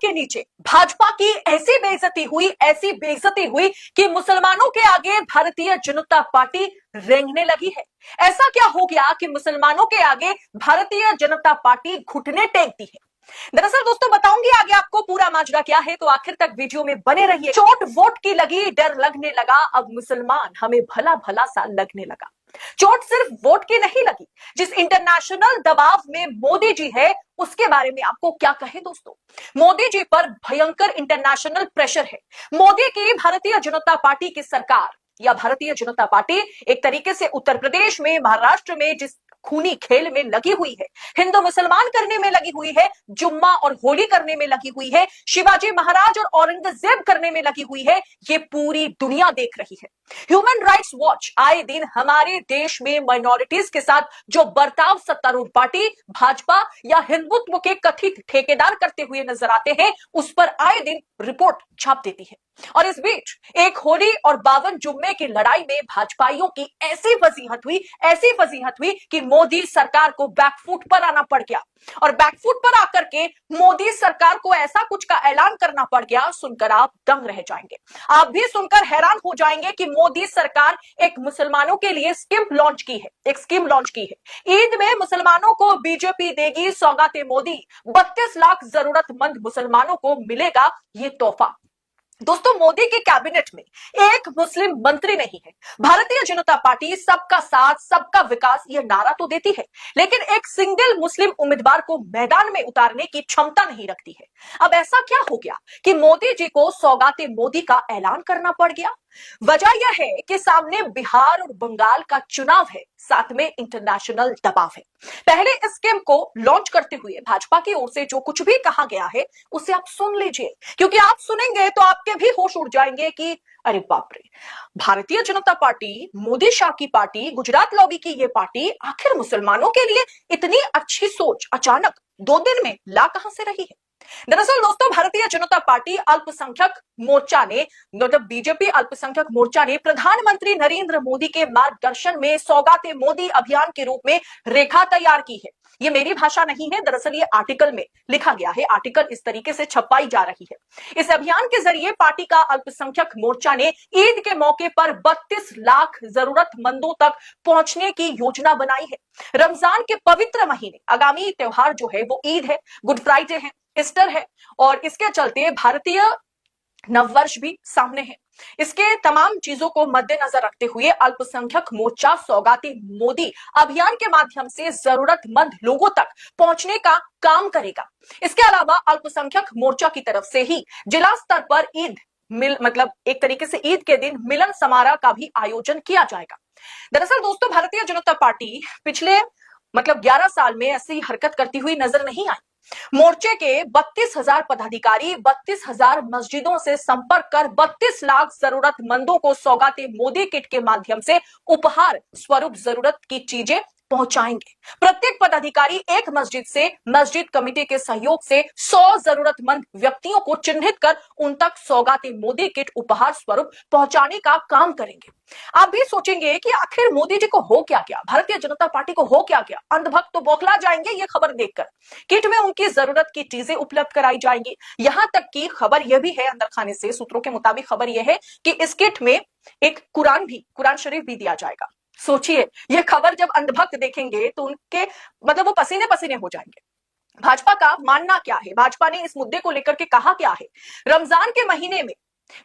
के नीचे भाजपा की ऐसी बेइज्जती हुई कि मुसलमानों के आगे भारतीय जनता पार्टी रेंगने लगी है। ऐसा क्या हो गया कि मुसलमानों के आगे भारतीय जनता पार्टी घुटने टेकती है। दरअसल दोस्तों बताऊंगी आगे आपको पूरा माजरा क्या है, तो आखिर तक वीडियो में बने रहिए। चोट वोट की लगी, डर लगने लगा, अब मुसलमान हमें भला भला सा लगने लगा। चोट सिर्फ वोट की नहीं लगी, जिस इंटरनेशनल दबाव में मोदी जी है उसके बारे में आपको क्या कहे दोस्तों। मोदी जी पर भयंकर इंटरनेशनल प्रेशर है। मोदी की भारतीय जनता पार्टी की सरकार या भारतीय जनता पार्टी एक तरीके से उत्तर प्रदेश में, महाराष्ट्र में जिस खूनी खेल में लगी हुई है, हिंदू मुसलमान करने में लगी हुई है, जुम्मा और होली करने में लगी हुई है, शिवाजी महाराज और औरंगजेब करने में लगी हुई है, ये पूरी दुनिया देख रही है। ह्यूमन राइट्स वॉच आए दिन हमारे देश में माइनॉरिटीज के साथ जो बर्ताव सत्तारूढ़ पार्टी भाजपा या हिंदुत्व के कथित ठेकेदार करते हुए नजर आते हैं, उस पर आए दिन रिपोर्ट छाप देती है। और इस बीच एक होली और 52 जुम्मे की लड़ाई में भाजपाइयों की ऐसी फजीहत हुई कि मोदी सरकार को बैकफुट पर आना पड़ गया। और बैकफुट पर आकर के मोदी सरकार को ऐसा कुछ का ऐलान करना पड़ गया, सुनकर आप दंग रह जाएंगे। आप भी सुनकर हैरान हो जाएंगे कि मोदी सरकार एक मुसलमानों के लिए स्कीम लॉन्च की है। ईद में मुसलमानों को बीजेपी देगी सौगाते मोदी, 32 लाख जरूरतमंद मुसलमानों को मिलेगा ये तोहफा। दोस्तों मोदी के कैबिनेट में एक मुस्लिम मंत्री नहीं है। भारतीय जनता पार्टी सबका साथ सबका विकास ये नारा तो देती है, लेकिन एक सिंगल मुस्लिम उम्मीदवार को मैदान में उतारने की क्षमता नहीं रखती है। अब ऐसा क्या हो गया कि मोदी जी को सौगाते मोदी का ऐलान करना पड़ गया? वजह यह है कि सामने बिहार और बंगाल का चुनाव है, साथ में इंटरनेशनल दबाव है। पहले इस स्कीम को लॉन्च करते हुए भाजपा की ओर से जो कुछ भी कहा गया है उसे आप सुन लीजिए, क्योंकि आप सुनेंगे तो आपके भी होश उड़ जाएंगे कि अरे बाप रे, भारतीय जनता पार्टी, मोदी शाह की पार्टी, गुजरात लॉबी की ये पार्टी आखिर मुसलमानों के लिए इतनी अच्छी सोच अचानक 2 दिन में ला कहां से रही है। दरअसल दोस्तों भारतीय जनता पार्टी अल्पसंख्यक मोर्चा ने, मतलब बीजेपी अल्पसंख्यक मोर्चा ने प्रधानमंत्री नरेंद्र मोदी के मार्गदर्शन में सौगाते मोदी अभियान के रूप में रेखा तैयार की है। ये मेरी भाषा नहीं है, दरअसल ये आर्टिकल में लिखा गया है, आर्टिकल इस तरीके से छपाई जा रही है। इस अभियान के जरिए पार्टी का अल्पसंख्यक मोर्चा ने ईद के मौके पर 32 लाख जरूरतमंदों तक पहुंचने की योजना बनाई है। रमजान के पवित्र महीने, आगामी त्योहार जो है वो ईद है, गुड फ्राइडे है, ईस्टर है, और इसके चलते भारतीय नववर्ष भी सामने है। इसके तमाम चीजों को मद्देनजर रखते हुए अल्पसंख्यक मोर्चा सौगाते मोदी अभियान के माध्यम से जरूरतमंद लोगों तक पहुंचने का काम करेगा। इसके अलावा अल्पसंख्यक मोर्चा की तरफ से ही जिला स्तर पर मतलब एक तरीके से ईद के दिन मिलन समारोह का भी आयोजन किया जाएगा। दरअसल दोस्तों भारतीय जनता पार्टी पिछले 11 साल में ऐसी हरकत करती हुई नजर नहीं आई। मोर्चे के 32,000 पदाधिकारी 32,000 मस्जिदों से संपर्क कर 32 लाख जरूरतमंदों को सौगाते मोदी किट के माध्यम से उपहार स्वरूप जरूरत की चीजें पहुंचाएंगे। प्रत्येक पदाधिकारी एक मस्जिद से मस्जिद कमेटी के सहयोग से 100 जरूरतमंद व्यक्तियों को चिन्हित कर उन तक सौगाते मोदी किट उपहार स्वरूप पहुंचाने का काम करेंगे। आप भी सोचेंगे कि आखिर मोदी जी को हो क्या गया, भारतीय जनता पार्टी को हो क्या गया, अंधभक्त तो बौखला जाएंगे ये खबर देखकर। किट में उनकी जरूरत की चीजें उपलब्ध कराई जाएंगी। यहां तक की खबर यह भी है, अंदर खाने से सूत्रों के मुताबिक खबर यह है कि इस किट में एक कुरान शरीफ भी दिया जाएगा। सोचिए, ये खबर जब अंधभक्त देखेंगे तो उनके वो पसीने पसीने हो जाएंगे। भाजपा का मानना क्या है, भाजपा ने इस मुद्दे को लेकर के कहा क्या है? रमजान के महीने में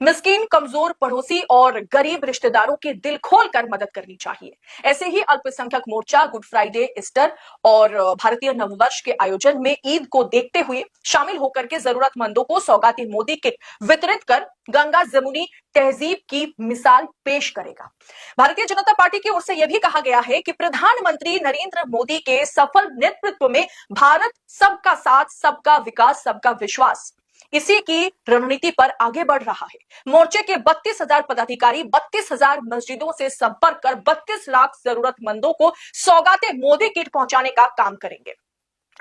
मिस्कीन, कमजोर पड़ोसी और गरीब रिश्तेदारों के दिल खोलकर मदद करनी चाहिए। ऐसे ही अल्पसंख्यक मोर्चा गुड फ्राइडे, ईस्टर और भारतीय नववर्ष के आयोजन में ईद को देखते हुए शामिल होकर के जरूरतमंदों को सौगाती मोदी किट वितरित कर गंगा जमुनी तहजीब की मिसाल पेश करेगा। भारतीय जनता पार्टी की ओर से यह भी कहा गया है कि प्रधानमंत्री नरेंद्र मोदी के सफल नेतृत्व में भारत सबका साथ सबका विकास सबका विश्वास, इसी की रणनीति पर आगे बढ़ रहा है। मोर्चे के 32,000 पदाधिकारी 32,000 मस्जिदों से संपर्क कर 32 लाख जरूरतमंदों को सौगाते मोदी किट पहुंचाने का काम करेंगे।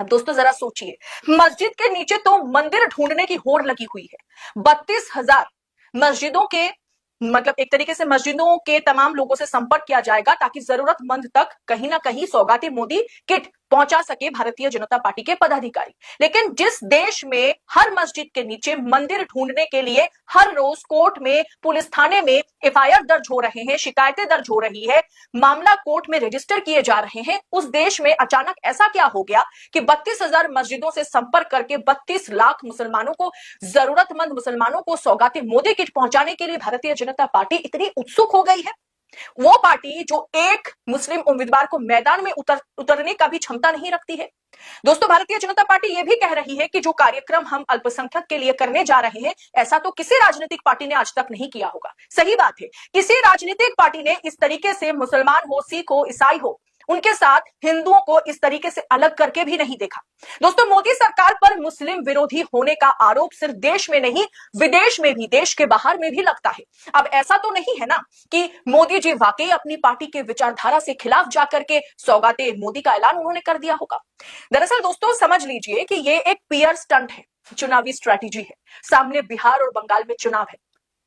अब दोस्तों जरा सोचिए, मस्जिद के नीचे तो मंदिर ढूंढने की होड़ लगी हुई है। 32,000 मस्जिदों के एक तरीके से मस्जिदों के तमाम लोगों से संपर्क किया जाएगा ताकि जरूरतमंद तक कहीं ना कहीं सौगाती मोदी किट पहुंचा सके भारतीय जनता पार्टी के पदाधिकारी। लेकिन जिस देश में हर मस्जिद के नीचे मंदिर ढूंढने के लिए हर रोज कोर्ट में, पुलिस थाने में एफआईआर दर्ज हो रहे हैं, शिकायतें दर्ज हो रही है, मामला कोर्ट में रजिस्टर किए जा रहे हैं, उस देश में अचानक ऐसा क्या हो गया कि 32,000 मस्जिदों से संपर्क करके 32 लाख मुसलमानों को, जरूरतमंद मुसलमानों को सौगातें मोदी किट पहुंचाने के लिए भारतीय जनता पार्टी इतनी उत्सुक हो गई है। वो पार्टी जो एक मुस्लिम उम्मीदवार को मैदान में उतरने का भी क्षमता नहीं रखती है। दोस्तों, भारतीय जनता पार्टी ये भी कह रही है कि जो कार्यक्रम हम अल्पसंख्यक के लिए करने जा रहे हैं, ऐसा तो किसी राजनीतिक पार्टी ने आज तक नहीं किया होगा। सही बात है, किसी राजनीतिक पार्टी ने इस तरीके से मुसलमान हो, सिख हो, ईसाई हो, उनके साथ हिंदुओं को इस तरीके से अलग करके भी नहीं देखा। दोस्तों, मोदी सरकार पर मुस्लिम विरोधी होने का आरोप सिर्फ देश में नहीं, विदेश में भी, देश के बाहर में भी लगता है। अब ऐसा तो नहीं है ना कि मोदी जी वाकई अपनी पार्टी के विचारधारा से खिलाफ जाकर के सौगाते मोदी का ऐलान उन्होंने कर दिया होगा। दरअसल दोस्तों, समझ लीजिए कि ये एक पीआर स्टंट है, चुनावी स्ट्रैटेजी है। सामने बिहार और बंगाल में चुनाव है,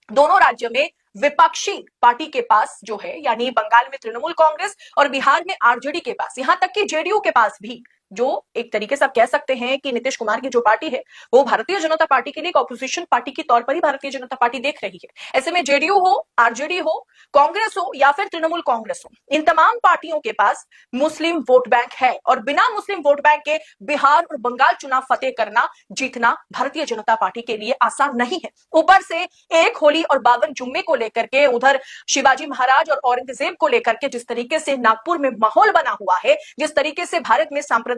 दोनों राज्यों में विपक्षी पार्टी के पास जो है, यानी बंगाल में तृणमूल कांग्रेस और बिहार में आरजेडी के पास, यहां तक कि जेडीयू के पास भी, जो एक तरीके से आप कह सकते हैं कि नीतीश कुमार की जो पार्टी है वो भारतीय जनता पार्टी के लिए एक ऑपोजिशन पार्टी के तौर पर ही भारतीय जनता पार्टी देख रही है। ऐसे में जेडीयू हो, आरजेडी हो, कांग्रेस हो या फिर तृणमूल कांग्रेस हो, इन तमाम पार्टियों के पास मुस्लिम वोट बैंक है और बिना मुस्लिम वोट बैंक के बिहार और बंगाल चुनाव फतेह करना, जीतना भारतीय जनता पार्टी के लिए आसान नहीं है। ऊपर से एक होली और 52 जुम्मे को लेकर के, उधर शिवाजी महाराज और औरंगजेब को लेकर के जिस तरीके से नागपुर में माहौल बना हुआ है, जिस तरीके से भारत में सांप्रदायिक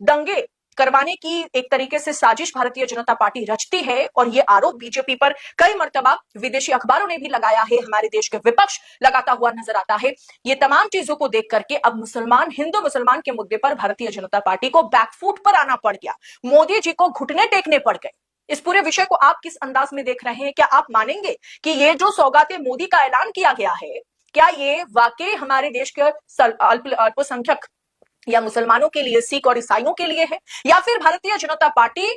दंगे करवाने की एक तरीके से साजिश भारतीय जनता पार्टी रचती है, और ये आरोप बीजेपी पर कई मर्तबा विदेशी अखबारों ने भी लगाया है, हमारे देश के विपक्ष लगाता हुआ नजर आता है। ये तमाम चीजों को देख करके अब मुसलमान, हिंदू मुसलमान के मुद्दे पर भारतीय जनता पार्टी को बैकफुट पर आना पड़ गया, मोदी जी को घुटने टेकने पड़ गए। इस पूरे विषय को आप किस अंदाज में देख रहे हैं? क्या आप मानेंगे कि ये जो सौगाते मोदी का ऐलान किया गया है, क्या ये वाकई हमारे देश के अल्पसंख्यक या मुसलमानों के लिए, सिख और ईसाइयों के लिए है, या फिर भारतीय जनता पार्टी